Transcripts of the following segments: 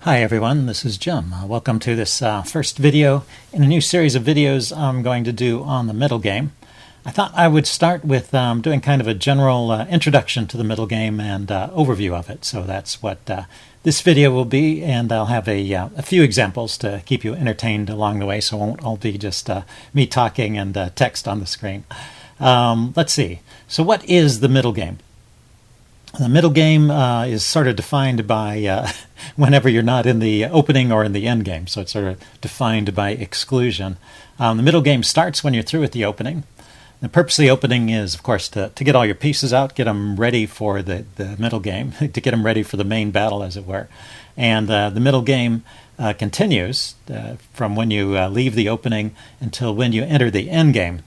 Hi everyone, this is Jim. Welcome to this first video in a new series of videos I'm going to do on the Middlegame. I thought I would start with doing kind of a general introduction to the Middlegame and overview of it. So that's what this video will be, and I'll have a few examples to keep you entertained along the way, so it won't all be just me talking and text on the screen. Let's see. So what is the Middlegame? The middle game is sort of defined by whenever you're not in the opening or in the end game, so it's sort of defined by exclusion. The middle game starts when you're through with the opening. The purpose of the opening is, of course, to get all your pieces out, get them ready for the middle game, to get them ready for the main battle, as it were. And the middle game continues from when you leave the opening until when you enter the end game.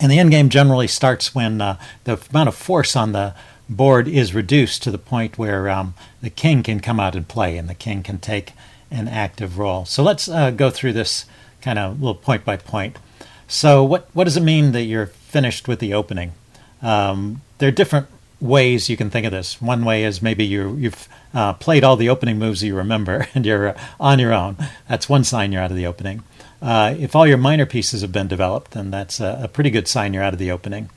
And the end game generally starts when the amount of force on the board is reduced to the point where the king can come out and play, and the king can take an active role. So let's go through this kind of little point by point. So what does it mean that you're finished with the opening? There are different ways you can think of this. One way is maybe you've played all the opening moves you remember, and you're on your own. That's one sign you're out of the opening. If all your minor pieces have been developed, then that's a pretty good sign you're out of the opening.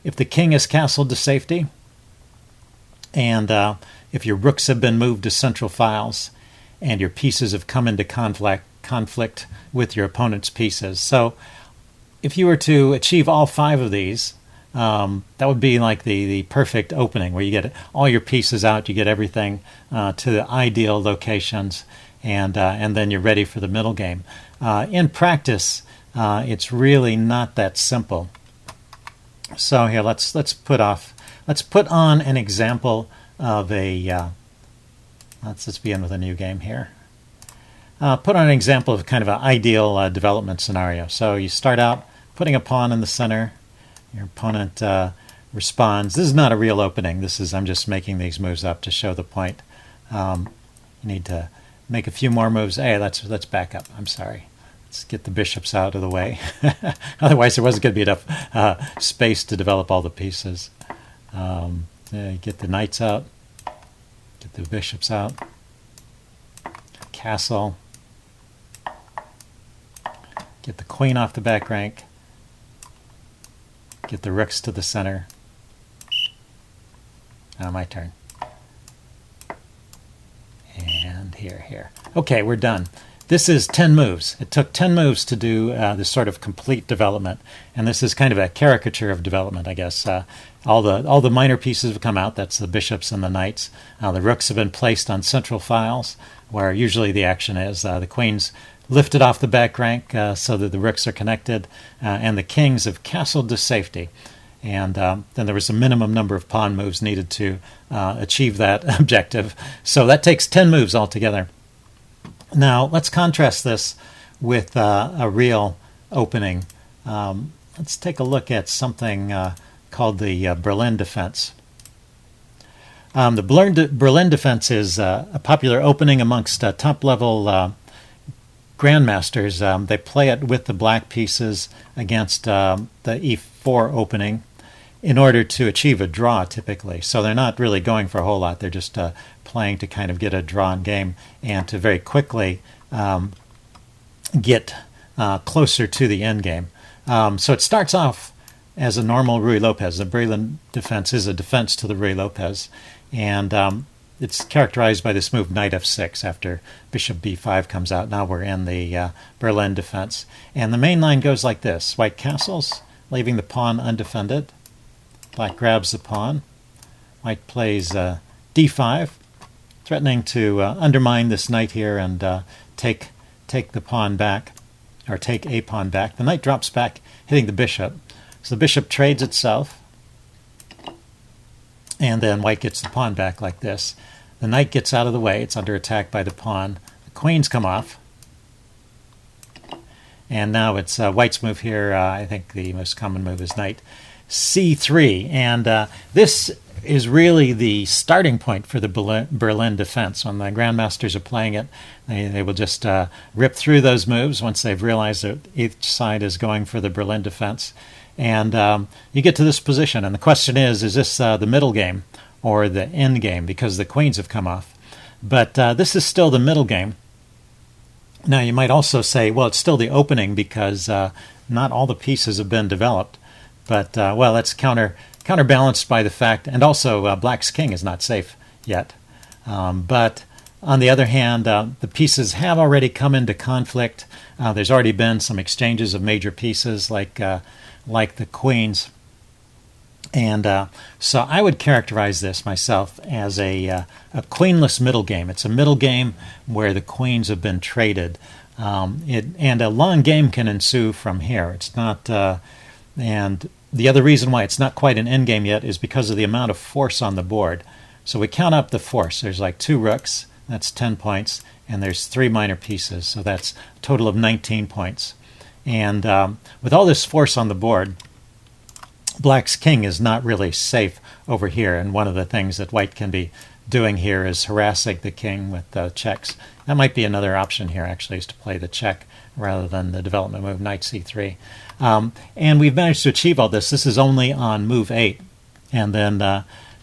If the king is castled to safety, and if your rooks have been moved to central files, and your pieces have come into conflict with your opponent's pieces. So if you were to achieve all five of these, that would be like the perfect opening, where you get all your pieces out, you get everything to the ideal locations, and then you're ready for the middle game. In practice, it's really not that simple. So here, let's put on an example of a. Let's begin with a new game here. Put on an example of kind of an ideal development scenario. So you start out putting a pawn in the center. Your opponent responds. This is not a real opening. I'm just making these moves up to show the point. You need to make a few more moves. Hey, let's back up. I'm sorry. Let's get the bishops out of the way. Otherwise, there wasn't going to be enough space to develop all the pieces. Get the knights out. Get the bishops out. Castle. Get the queen off the back rank. Get the rooks to the center. Now my turn. And here. Okay, we're done. This is 10 moves. It took 10 moves to do this sort of complete development, and this is kind of a caricature of development, I guess. All the minor pieces have come out. That's the bishops and the knights. The rooks have been placed on central files, where usually the action is. The queen's lifted off the back rank so that the rooks are connected, and the kings have castled to safety. And then there was a minimum number of pawn moves needed to achieve that objective. So that takes 10 moves altogether. Now, let's contrast this with a real opening. Let's take a look at something called the Berlin defense. The Berlin defense is a popular opening amongst top-level grandmasters. They play it with the black pieces against the e4 opening in order to achieve a draw, typically. So they're not really going for a whole lot. They're just playing to kind of get a drawn game and to very quickly get closer to the end game. So it starts off as a normal Ruy Lopez. The Berlin defense is a defense to the Ruy Lopez, and it's characterized by this move knight f6 after bishop b5 comes out. Now we're in the Berlin defense. And the main line goes like this. White castles, leaving the pawn undefended. Black grabs the pawn. White plays d5, threatening to undermine this knight here and take the pawn back, or take a pawn back. The knight drops back, hitting the bishop. So the bishop trades itself, and then white gets the pawn back like this. The knight gets out of the way. It's under attack by the pawn. The queens come off. And now it's white's move here. I think the most common move is knight c3. And this is really the starting point for the Berlin defense. When the grandmasters are playing it, they will just rip through those moves once they've realized that each side is going for the Berlin defense. And you get to this position, and the question is this the middle game or the end game, because the queens have come off? But this is still the middle game. Now, you might also say, well, it's still the opening because not all the pieces have been developed. But, well, that's counterbalanced by the fact, and also Black's king is not safe yet. But on the other hand, the pieces have already come into conflict. There's already been some exchanges of major pieces like the queens. And so I would characterize this myself as a queenless middle game. It's a middle game where the queens have been traded. And a long game can ensue from here. It's not, and the other reason why it's not quite an endgame yet is because of the amount of force on the board. So we count up the force. There's like 2 rooks, that's 10 points, and there's 3 minor pieces, so that's a total of 19 points. And with all this force on the board, Black's king is not really safe over here, and one of the things that White can be doing here is harassing the king with checks. That might be another option here, actually, is to play the check rather than the development move knight c3. And we've managed to achieve all this. This is only on move 8. And then,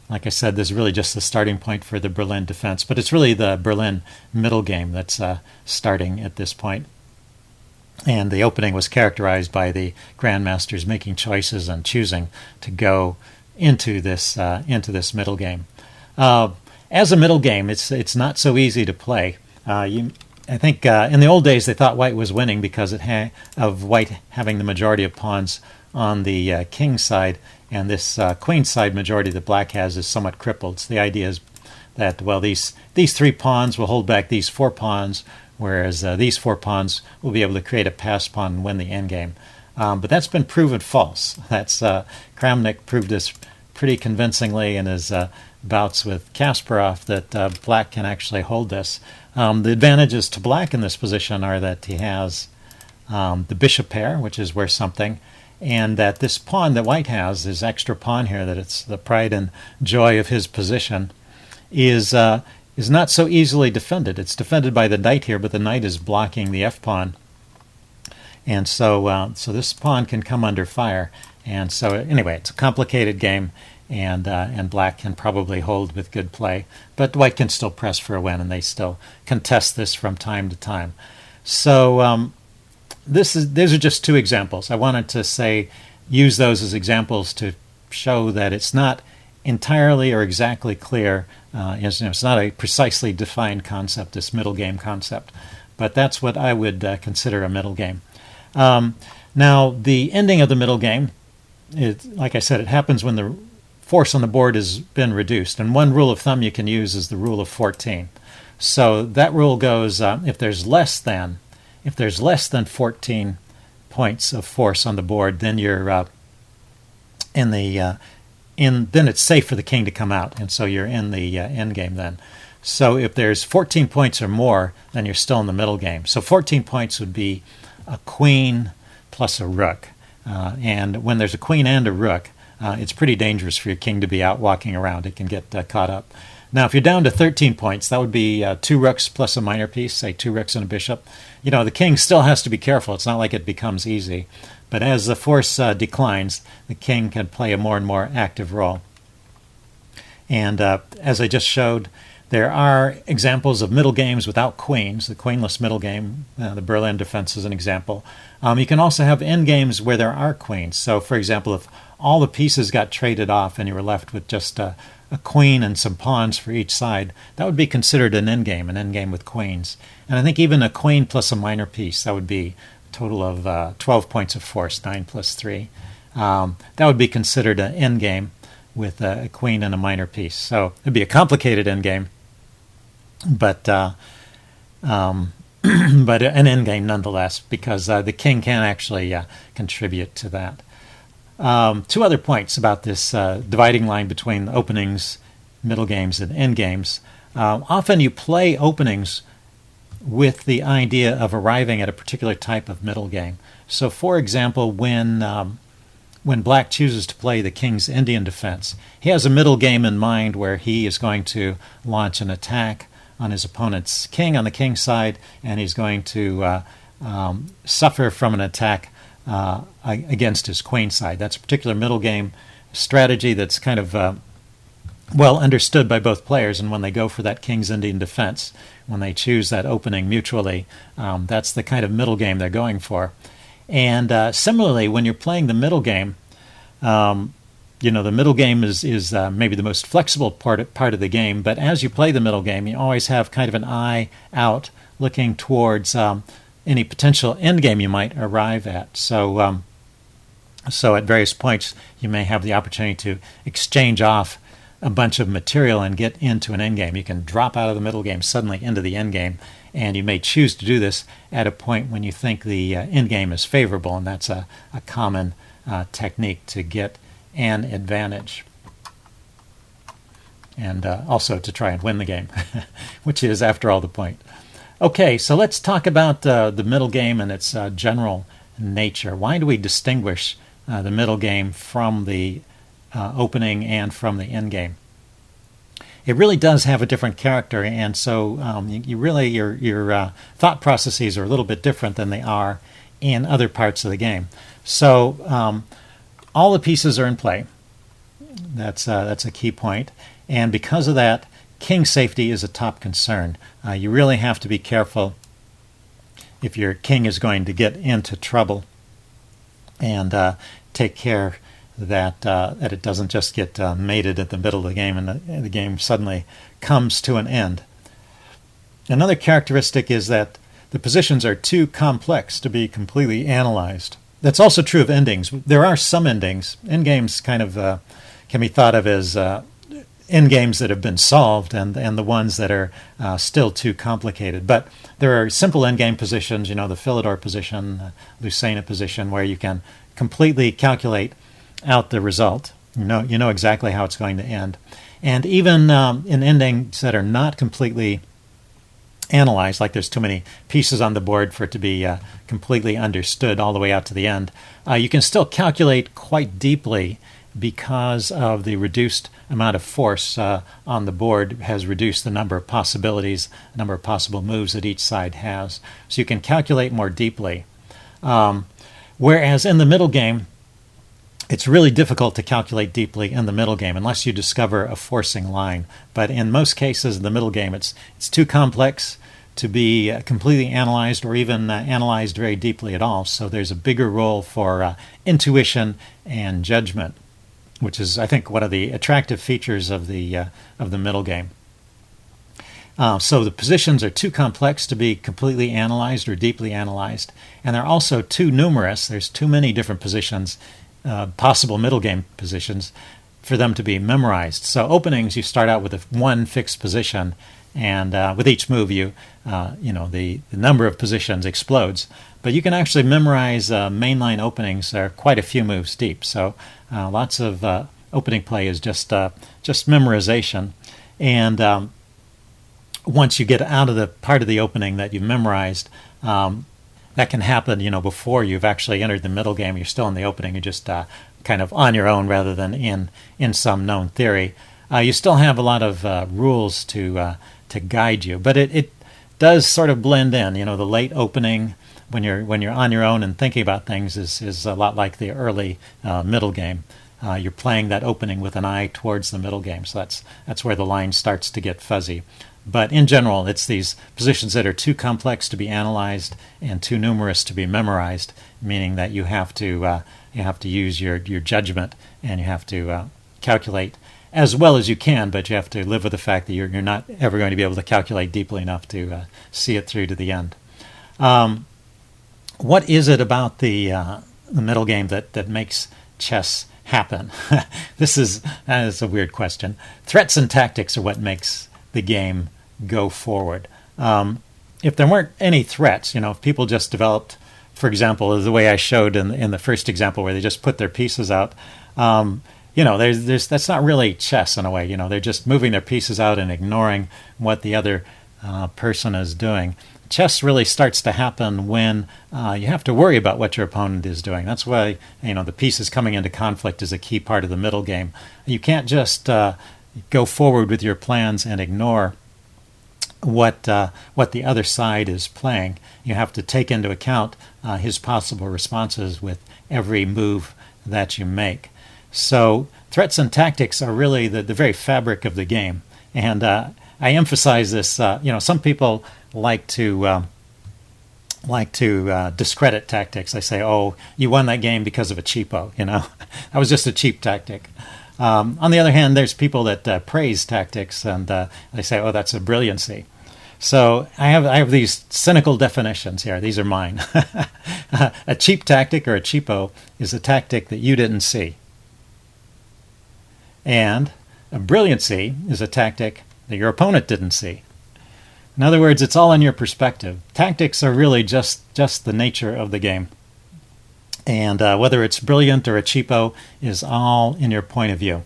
like I said, this is really just the starting point for the Berlin defense. But it's really the Berlin middle game that's starting at this point. And the opening was characterized by the grandmasters making choices and choosing to go into this middle game. As a middle game, it's not so easy to play. I think in the old days they thought White was winning because of White having the majority of pawns on the king side, and this queen side majority that Black has is somewhat crippled. So the idea is that, well, these 3 pawns will hold back these 4 pawns, whereas these 4 pawns will be able to create a pass pawn and win the endgame. But that's been proven false. That's Kramnik proved this pretty convincingly in his bouts with Kasparov, that Black can actually hold this. The advantages to Black in this position are that he has the bishop pair, which is worth something, and that this pawn that White has, this extra pawn here, that it's the pride and joy of his position, is not so easily defended. It's defended by the knight here, but the knight is blocking the f-pawn. And so this pawn can come under fire. And so anyway, it's a complicated game, and Black can probably hold with good play. But White can still press for a win, and they still contest this from time to time. So these are just 2 examples. I wanted to use those as examples to show that it's not entirely or exactly clear. It's not a precisely defined concept, this middle game concept, but that's what I would consider a middle game. Now, the ending of the middle game, like I said, it happens when the force on the board has been reduced, and one rule of thumb you can use is the rule of 14. So that rule goes, if there's less than 14 points of force on the board, then you're then it's safe for the king to come out, and so you're in the end game then. So if there's 14 points or more, then you're still in the middle game. So 14 points would be a queen plus a rook. And when there's a queen and a rook, it's pretty dangerous for your king to be out walking around. It can get caught up. Now, if you're down to 13 points, that would be 2 rooks plus a minor piece, say 2 rooks and a bishop. The king still has to be careful. It's not like it becomes easy. But as the force declines, the king can play a more and more active role. And as I just showed, there are examples of middle games without queens, the queenless middle game. The Berlin defense is an example. You can also have end games where there are queens. So, for example, if all the pieces got traded off and you were left with just a queen and some pawns for each side, that would be considered an endgame with queens. And I think even a queen plus a minor piece, that would be a total of 12 points of force, 9 plus 3. That would be considered an endgame with a queen and a minor piece. So it'd be a complicated endgame, but but an endgame nonetheless, because the king can actually contribute to that. 2 other points about this dividing line between openings, middle games, and end games. Often you play openings with the idea of arriving at a particular type of middle game. So, for example, when Black chooses to play the king's Indian defense, he has a middle game in mind where he is going to launch an attack on his opponent's king on the king's side, and he's going to suffer from an attack against his queen side. That's a particular middle game strategy that's kind of well understood by both players, and when they go for that King's Indian defense, when they choose that opening mutually, that's the kind of middle game they're going for. And similarly, when you're playing the middle game, the middle game is maybe the most flexible part of the game, but as you play the middle game, you always have kind of an eye out looking towards any potential end game you might arrive at. So at various points, you may have the opportunity to exchange off a bunch of material and get into an end game. You can drop out of the middle game suddenly into the end game, and you may choose to do this at a point when you think the end game is favorable, and that's a common technique to get an advantage, and also to try and win the game, which is, after all, the point. Okay, so let's talk about the middle game and its general nature. Why do we distinguish the middle game from the opening and from the end game? It really does have a different character, and so your thought processes are a little bit different than they are in other parts of the game. So all the pieces are in play. That's a key point, and because of that, king safety is a top concern. You really have to be careful if your king is going to get into trouble, and take care that it doesn't just get mated at the middle of the game and the game suddenly comes to an end. Another characteristic is that the positions are too complex to be completely analyzed. That's also true of endings. There are some endings. Endgames kind of can be thought of as endgames that have been solved, and the ones that are still too complicated. But there are simple endgame positions, the Philidor position, Lucena position, where you can completely calculate out the result. You know exactly how it's going to end. And even in endings that are not completely analyzed, like there's too many pieces on the board for it to be completely understood all the way out to the end, you can still calculate quite deeply, because of the reduced amount of force on the board has reduced the number of possibilities, the number of possible moves that each side has. So you can calculate more deeply. Whereas in the middle game, it's really difficult to calculate deeply in the middle game unless you discover a forcing line. But in most cases in the middle game, it's too complex to be completely analyzed or even analyzed very deeply at all. So there's a bigger role for intuition and judgment, which is, I think, one of the attractive features of the middle game. So the positions are too complex to be completely analyzed or deeply analyzed, and they're also too numerous. There's too many different positions, possible middle game positions, for them to be memorized. So openings, you start out with one fixed position, and with each move, the number of positions explodes. But you can actually memorize mainline openings that are quite a few moves deep. So lots of opening play is just memorization. And once you get out of the part of the opening that you've memorized, that can happen, before you've actually entered the middle game. You're still in the opening. You're just kind of on your own rather than in some known theory. You still have a lot of rules to guide you, but it does sort of blend in. The late opening, when you're on your own and thinking about things, is a lot like the early middle game. You're playing that opening with an eye towards the middle game, so that's where the line starts to get fuzzy. But in general, it's these positions that are too complex to be analyzed and too numerous to be memorized, meaning that you have to use your judgment, and you have to calculate as well as you can, but you have to live with the fact that you're not ever going to be able to calculate deeply enough to see it through to the end. What is it about the middle game that makes chess happen? That is a weird question. Threats and tactics are what makes the game go forward. If there weren't any threats, if people just developed, for example, the way I showed in the first example where they just put their pieces out, that's not really chess in a way. They're just moving their pieces out and ignoring what the other person is doing. Chess really starts to happen when you have to worry about what your opponent is doing. That's why the pieces coming into conflict is a key part of the middle game. You can't just go forward with your plans and ignore what the other side is playing. You have to take into account his possible responses with every move that you make. So threats and tactics are really the very fabric of the game. And I emphasize this. Some people like to discredit tactics. They say, "Oh, you won that game because of a cheapo." That was just a cheap tactic. On the other hand, there's people that praise tactics, and they say, "Oh, that's a brilliancy." So I have these cynical definitions here. These are mine. A cheap tactic or a cheapo is a tactic that you didn't see. And a brilliancy is a tactic that your opponent didn't see. In other words, it's all in your perspective. Tactics are really just the nature of the game. And whether it's brilliant or a cheapo is all in your point of view.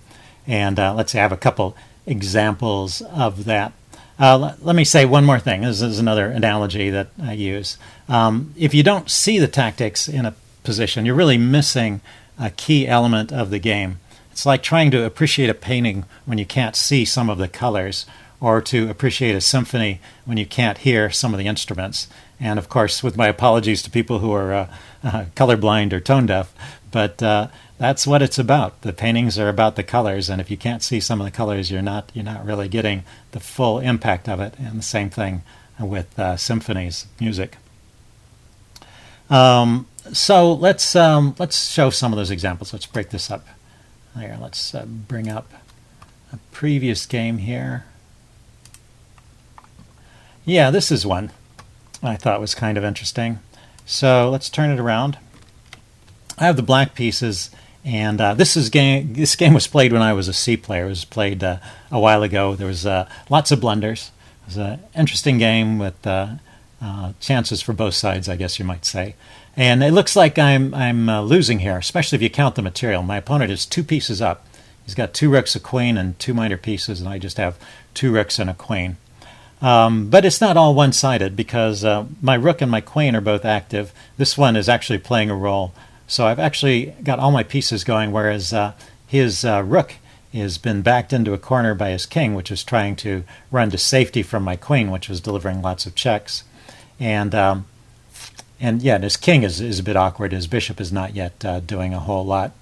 And let's say I have a couple examples of that. Let me say one more thing. This is another analogy that I use. If you don't see the tactics in a position, you're really missing a key element of the game. It's like trying to appreciate a painting when you can't see some of the colors, or to appreciate a symphony when you can't hear some of the instruments. And of course, with my apologies to people who are colorblind or tone deaf, but that's what it's about. The paintings are about the colors, and if you can't see some of the colors, you're not really getting the full impact of it. And the same thing with symphonies, music. So let's show some of those examples. Let's break this up. Here, let's bring up a previous game here. Yeah, this is one I thought was kind of interesting. So let's turn it around. I have the black pieces, and this game was played when I was a C player. It was played a while ago. There was lots of blunders. It was an interesting game with chances for both sides, I guess you might say. And it looks like I'm losing here, especially if you count the material. My opponent is 2 pieces up. He's got 2 rooks, a queen, and 2 minor pieces, and I just have 2 rooks and a queen. But it's not all one-sided, because my rook and my queen are both active. This one is actually playing a role. So I've actually got all my pieces going, whereas his rook has been backed into a corner by his king, which is trying to run to safety from my queen, which was delivering lots of checks. And his king is a bit awkward. His bishop is not yet doing a whole lot.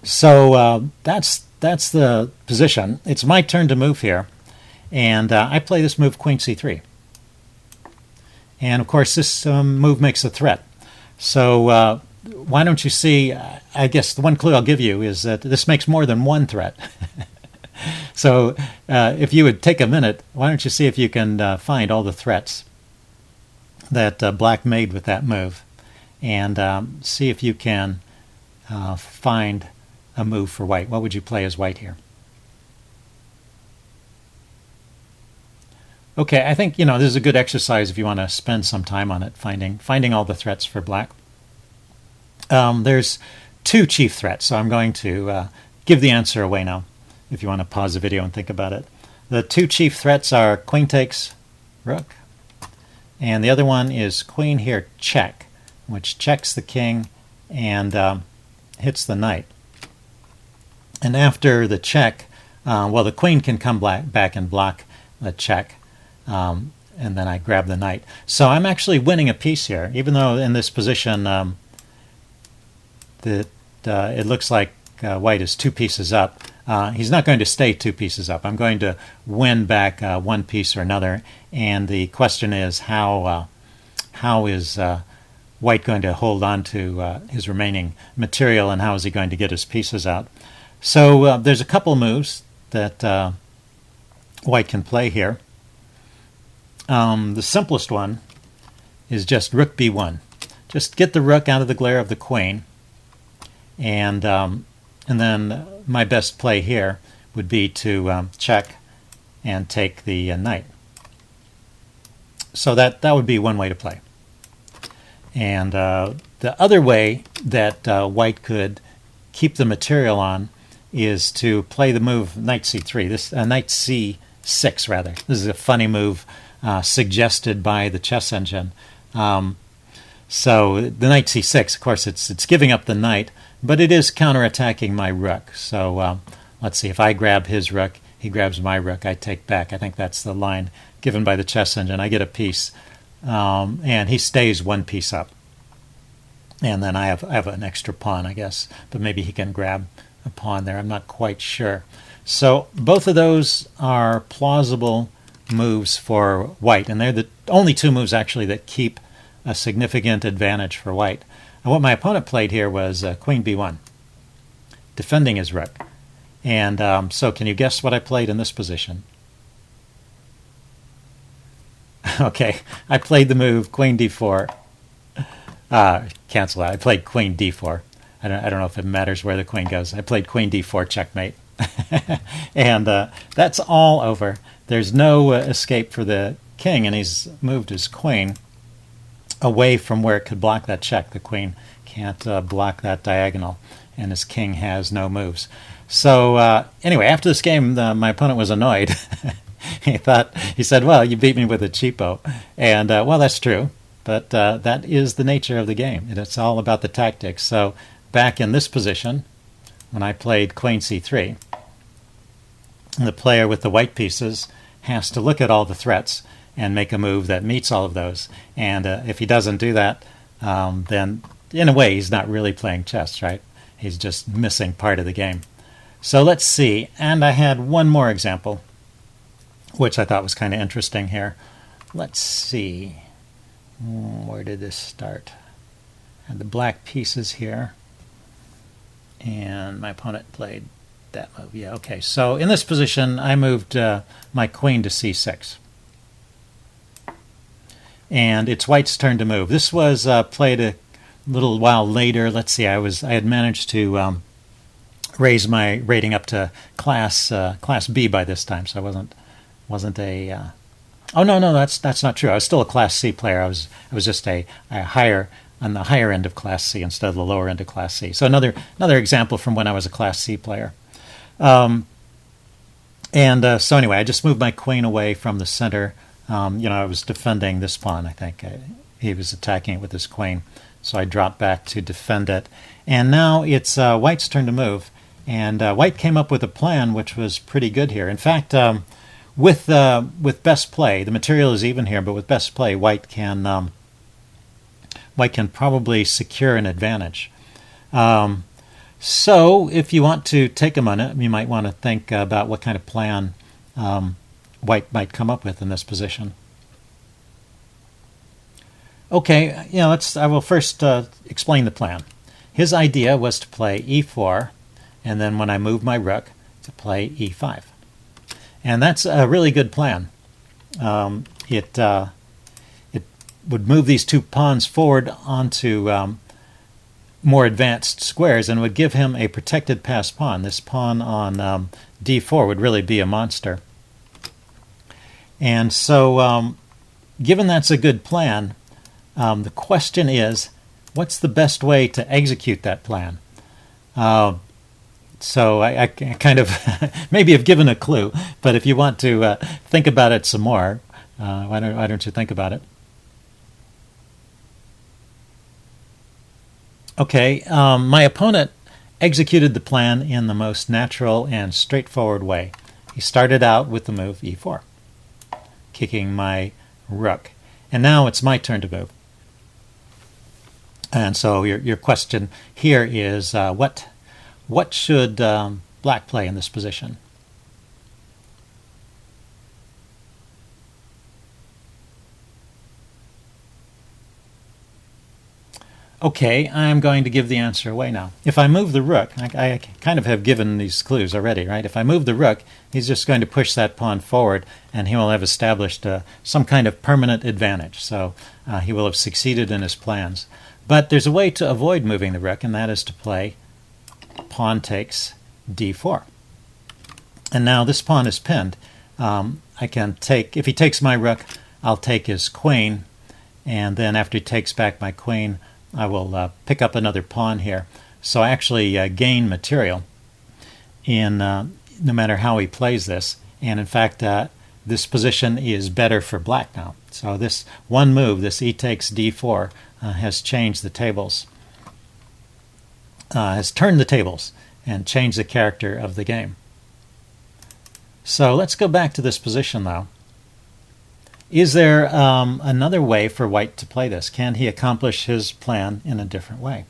So that's the position. It's my turn to move here. And I play this move, queen c3. And of course, this move makes a threat. So why don't you see, I guess the one clue I'll give you is that this makes more than one threat. So if you would take a minute, why don't you see if you can find all the threats that black made with that move, and see if you can find a move for white. What would you play as white here? Okay, I think this is a good exercise if you want to spend some time on it, finding all the threats for black. There's 2 chief threats, so I'm going to give the answer away now, if you want to pause the video and think about it. The 2 chief threats are queen takes rook, and the other one is queen here check, which checks the king and hits the knight. And after the check, the queen can come back and block the check, and then I grab the knight. So I'm actually winning a piece here, even though in this position it looks like white is 2 pieces up. He's not going to stay 2 pieces up. I'm going to win back 1 piece or another, and the question is how is white going to hold on to his remaining material, and how is he going to get his pieces out? So there's a couple moves that white can play here. The simplest one is just rook b1. Just get the rook out of the glare of the queen, and then my best play here would be to check and take the knight. So that would be one way to play. And the other way that white could keep the material on is to play the move knight c3. This knight c6 rather. This is a funny move suggested by the chess engine. So the knight c6, of course, it's giving up the knight, but it is counterattacking my rook. So let's see, if I grab his rook, he grabs my rook, I take back. I think that's the line given by the chess engine. I get a piece, and he stays 1 piece up. And then I have an extra pawn, I guess, but maybe he can grab a pawn there. I'm not quite sure. So both of those are plausible moves for white, and they're the only two moves actually that keep a significant advantage for white. And what my opponent played here was queen b1, defending his rook. And so can you guess what I played in this position? Okay, I played the move queen d4. Cancel that. I played queen d4. I don't know if it matters where the queen goes. I played queen d4 checkmate. And that's all over. There's no escape for the king, and he's moved his queen away from where it could block that check. The queen can't block that diagonal, and his king has no moves. So anyway, after this game, my opponent was annoyed. He said, well, you beat me with a cheapo. And well, that's true, but that is the nature of the game. It's all about the tactics. So back in this position, when I played queen c3, the player with the white pieces has to look at all the threats and make a move that meets all of those. And if he doesn't do that, then in a way he's not really playing chess, right? He's just missing part of the game. So let's see. And I had one more example, which I thought was kind of interesting here. Let's see. Where did this start? I had the black pieces here, and my opponent played that move. Yeah, okay. So in this position, I moved my queen to c6. And it's white's turn to move. This was played a little while later. Let's see. I had managed to raise my rating up to class B by this time, so I wasn't a. Oh no, that's not true. I was still a class C player. I was just a higher on the higher end of class C instead of the lower end of class C. So another example from when I was a class C player. So anyway, I just moved my queen away from the center. I was defending this pawn. I think he was attacking it with his queen, so I dropped back to defend it. And now it's white's turn to move. And white came up with a plan which was pretty good here. In fact, with best play, the material is even here, but with best play, white can probably secure an advantage. So if you want to take a minute, you might want to think about what kind of plan white might come up with in this position. Okay, I will first explain the plan. His idea was to play e4, and then when I move my rook, to play e5. And that's a really good plan. It would move these two pawns forward onto more advanced squares and would give him a protected passed pawn. This pawn on d4 would really be a monster. And so given that's a good plan, the question is, what's the best way to execute that plan? So I kind of maybe have given a clue, but if you want to think about it some more, why don't you think about it? Okay, my opponent executed the plan in the most natural and straightforward way. He started out with the move e4, kicking my rook, and now it's my turn to move. And so your question here is what should black play in this position? Okay, I'm going to give the answer away now. If I move the rook, I kind of have given these clues already, right? If I move the rook, he's just going to push that pawn forward, and he will have established some kind of permanent advantage. So he will have succeeded in his plans. But there's a way to avoid moving the rook, and that is to play pawn takes d4. And now this pawn is pinned. I can take, if he takes my rook, I'll take his queen, and then after he takes back my queen, I will pick up another pawn here. So I actually gain material in no matter how he plays this. And in fact, this position is better for black now. So this one move, this e takes d4, has changed the tables, has turned the tables and changed the character of the game. So let's go back to this position, though. Is there another way for white to play this? Can he accomplish his plan in a different way?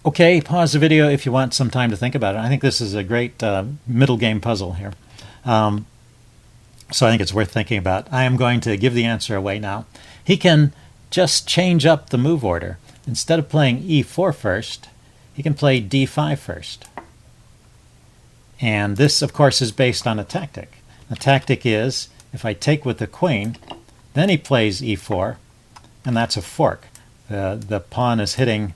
Okay, pause the video if you want some time to think about it. I think this is a great middle game puzzle here. So I think it's worth thinking about. I am going to give the answer away now. He can just change up the move order. Instead of playing e4 first, he can play d5 first. And this, of course, is based on a tactic. The tactic is, if I take with the queen, then he plays e4, and that's a fork. The pawn is hitting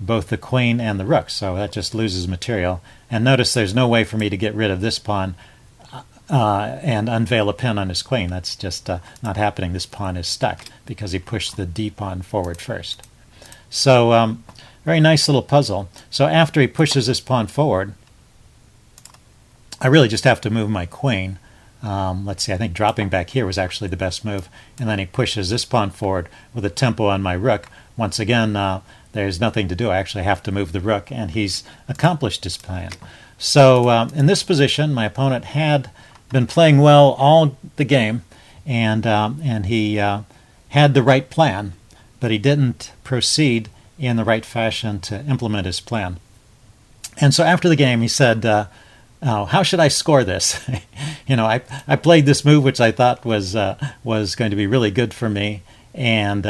both the queen and the rook, so that just loses material. And notice there's no way for me to get rid of this pawn and unveil a pin on his queen. That's just not happening. This pawn is stuck because he pushed the d pawn forward first. So very nice little puzzle. So after he pushes this pawn forward, I really just have to move my queen. Let's see, I think dropping back here was actually the best move. And then he pushes this pawn forward with a tempo on my rook. Once again, there's nothing to do. I actually have to move the rook, and he's accomplished his plan. So in this position, my opponent had been playing well all the game, and he had the right plan, but he didn't proceed in the right fashion to implement his plan. And so after the game, he said, how should I score this? I played this move, which I thought was going to be really good for me, and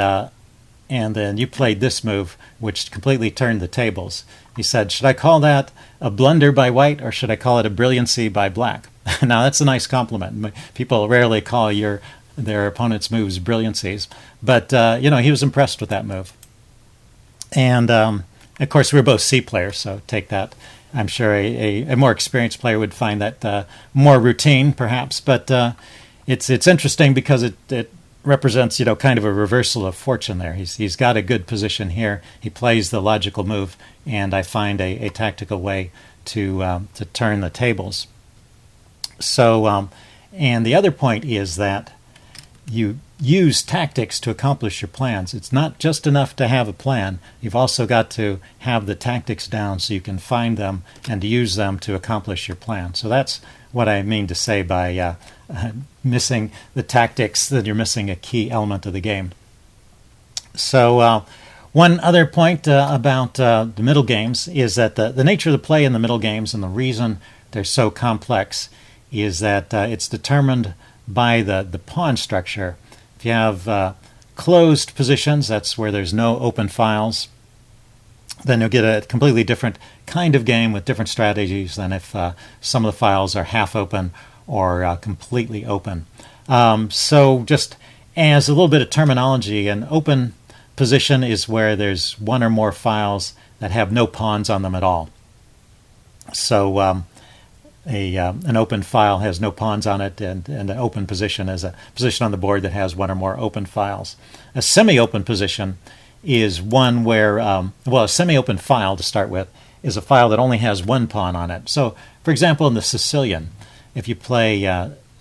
then you played this move, which completely turned the tables. He said, should I call that a blunder by white, or should I call it a brilliancy by black? Now, that's a nice compliment. People rarely call their opponent's moves brilliancies. But, he was impressed with that move. And, of course, we're both C players, so take that. I'm sure a more experienced player would find that more routine, perhaps. But it's interesting because it represents, kind of a reversal of fortune there. He's got a good position here. He plays the logical move, and I find a tactical way to turn the tables. So, and the other point is that you use tactics to accomplish your plans. It's not just enough to have a plan. You've also got to have the tactics down so you can find them and use them to accomplish your plan. So that's what I mean to say by missing the tactics, that you're missing a key element of the game. So one other point about the middle games is that the nature of the play in the middle games, and the reason they're so complex, is that it's determined by the pawn structure. If you have closed positions, that's where there's no open files, then you'll get a completely different kind of game with different strategies than if some of the files are half open or completely open. So just as a little bit of terminology, an open position is where there's one or more files that have no pawns on them at all. So an open file has no pawns on it, and an open position is a position on the board that has one or more open files. A semi-open position is one where, a semi-open file, to start with, is a file that only has one pawn on it. So, for example, in the Sicilian, if you play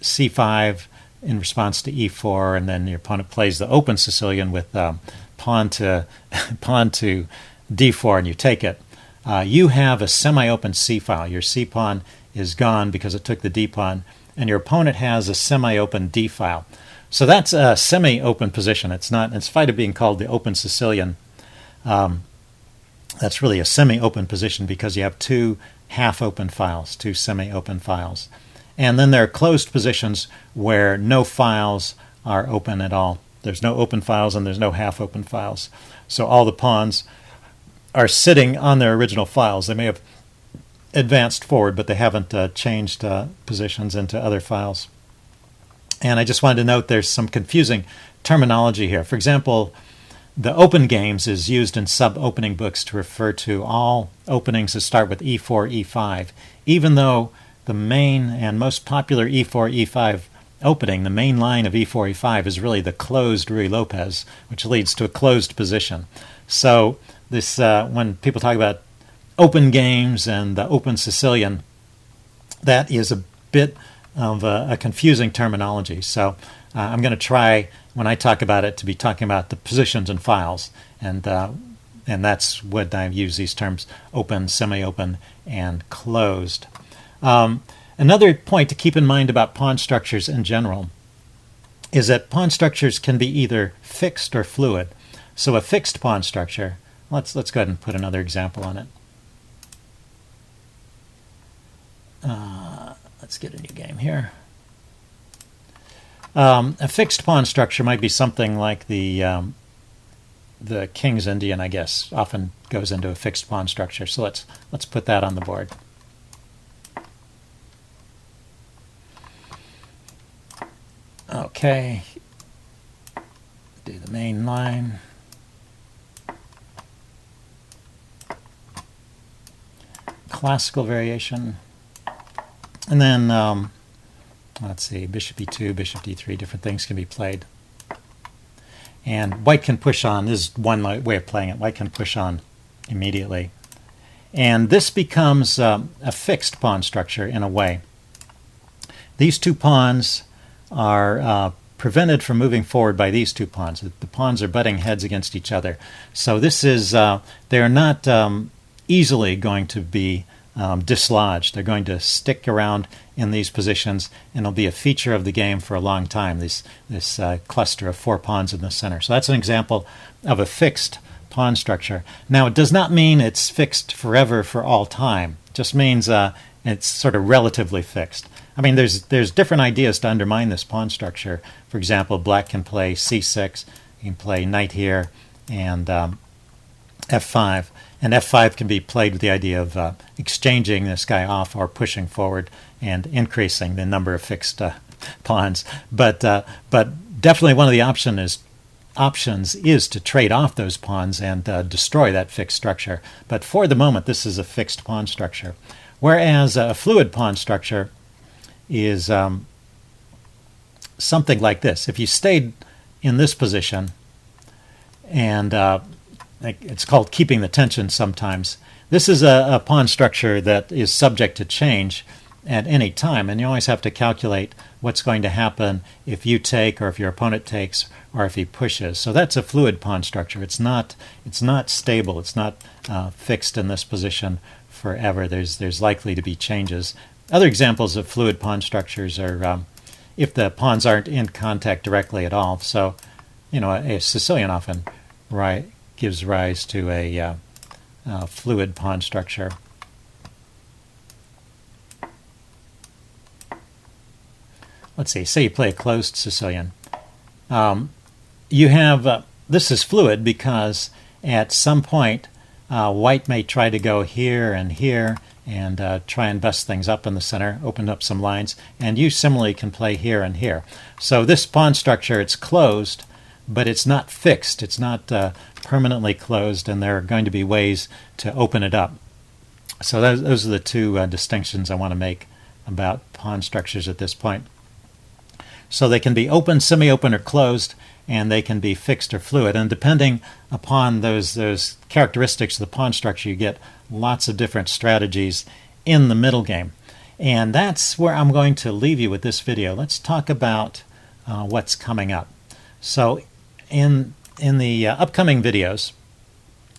c5 in response to e4, and then your opponent plays the open Sicilian with pawn to d4, and you take it, you have a semi-open c file. Your c pawn is gone because it took the d pawn, and your opponent has a semi-open d file. So that's a semi-open position. It's not, in spite of being called the open Sicilian, that's really a semi-open position because you have two half-open files, two semi-open files. And then there are closed positions where no files are open at all. There's no open files and there's no half-open files. So all the pawns are sitting on their original files. They may have advanced forward, but they haven't changed positions into other files. And I just wanted to note there's some confusing terminology here. For example, the open games is used in sub-opening books to refer to all openings that start with e4, e5, even though the main and most popular e4, e5 opening, the main line of e4, e5, is really the closed Ruy Lopez, which leads to a closed position. So this, when people talk about open games and the open Sicilian, that is a bit of a confusing terminology. So I'm going to try, when I talk about it, to be talking about the positions and files, and that's what I use these terms: open, semi-open, and closed. Another point to keep in mind about pawn structures in general is that pawn structures can be either fixed or fluid. So a fixed pawn structure, let's go ahead and put another example on it. Let's get a new game here. A fixed pawn structure might be something like the King's Indian, I guess, often goes into a fixed pawn structure. So let's put that on the board. Okay, do the main line. Classical variation. And then, let's see, bishop e2, bishop d3, different things can be played. And white can push on. This is one way of playing it. White can push on immediately. And this becomes a fixed pawn structure in a way. These two pawns are prevented from moving forward by these two pawns. The pawns are butting heads against each other. So this is, they're not easily going to be dislodged. They're going to stick around in these positions, and it'll be a feature of the game for a long time, this cluster of 4 pawns in the center. So that's an example of a fixed pawn structure. Now, it does not mean it's fixed forever for all time. It just means it's sort of relatively fixed. I mean, there's different ideas to undermine this pawn structure. For example, black can play c6, you can play knight here, and f5. And f5 can be played with the idea of exchanging this guy off or pushing forward and increasing the number of fixed pawns. But definitely one of the options is to trade off those pawns and destroy that fixed structure. But for the moment, this is a fixed pawn structure. Whereas a fluid pawn structure is something like this. If you stayed in this position, and it's called keeping the tension sometimes, this is a pawn structure that is subject to change at any time, and you always have to calculate what's going to happen if you take, or if your opponent takes, or if he pushes. So that's a fluid pawn structure. It's not stable. It's not fixed in this position forever. There's likely to be changes. Other examples of fluid pawn structures are if the pawns aren't in contact directly at all. So, you know, a Sicilian often gives rise to a fluid pawn structure. Let's see, say you play a closed Sicilian. You have, this is fluid because at some point white may try to go here and here and try and bust things up in the center, open up some lines, and you similarly can play here and here. So this pawn structure, it's closed, but it's not fixed. It's not permanently closed, and there are going to be ways to open it up. So those are the two distinctions I want to make about pawn structures at this point. So they can be open, semi-open, or closed, and they can be fixed or fluid. And depending upon those characteristics of the pawn structure, you get lots of different strategies in the middle game. And that's where I'm going to leave you with this video. Let's talk about what's coming up. So in the upcoming videos,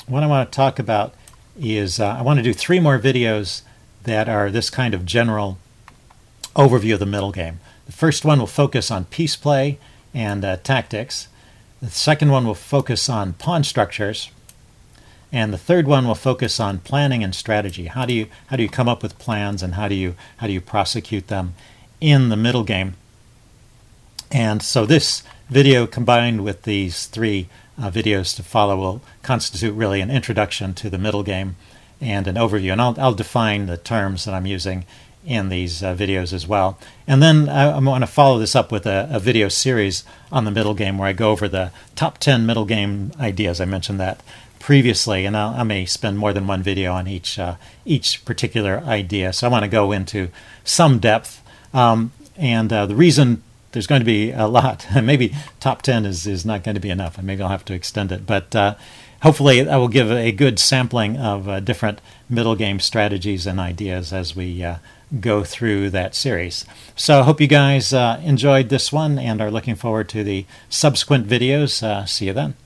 what I want to talk about is I want to do 3 more videos that are this kind of general overview of the middle game. The first one will focus on piece play and tactics. The second one will focus on pawn structures. And the third one will focus on planning and strategy. How do you come up with plans, and how do you prosecute them in the middle game? And so this video combined with these 3 videos to follow will constitute really an introduction to the middle game and an overview. And I'll define the terms that I'm using in these videos as well. And then I want to follow this up with a video series on the middle game where I go over the top 10 middle game ideas. I mentioned that previously, and I may spend more than one video on each particular idea. So I want to go into some depth. The reason there's going to be a lot, maybe top 10 is not going to be enough, and maybe I'll have to extend it. But hopefully I will give a good sampling of different middle game strategies and ideas as we go through that series. So I hope you guys enjoyed this one and are looking forward to the subsequent videos. See you then.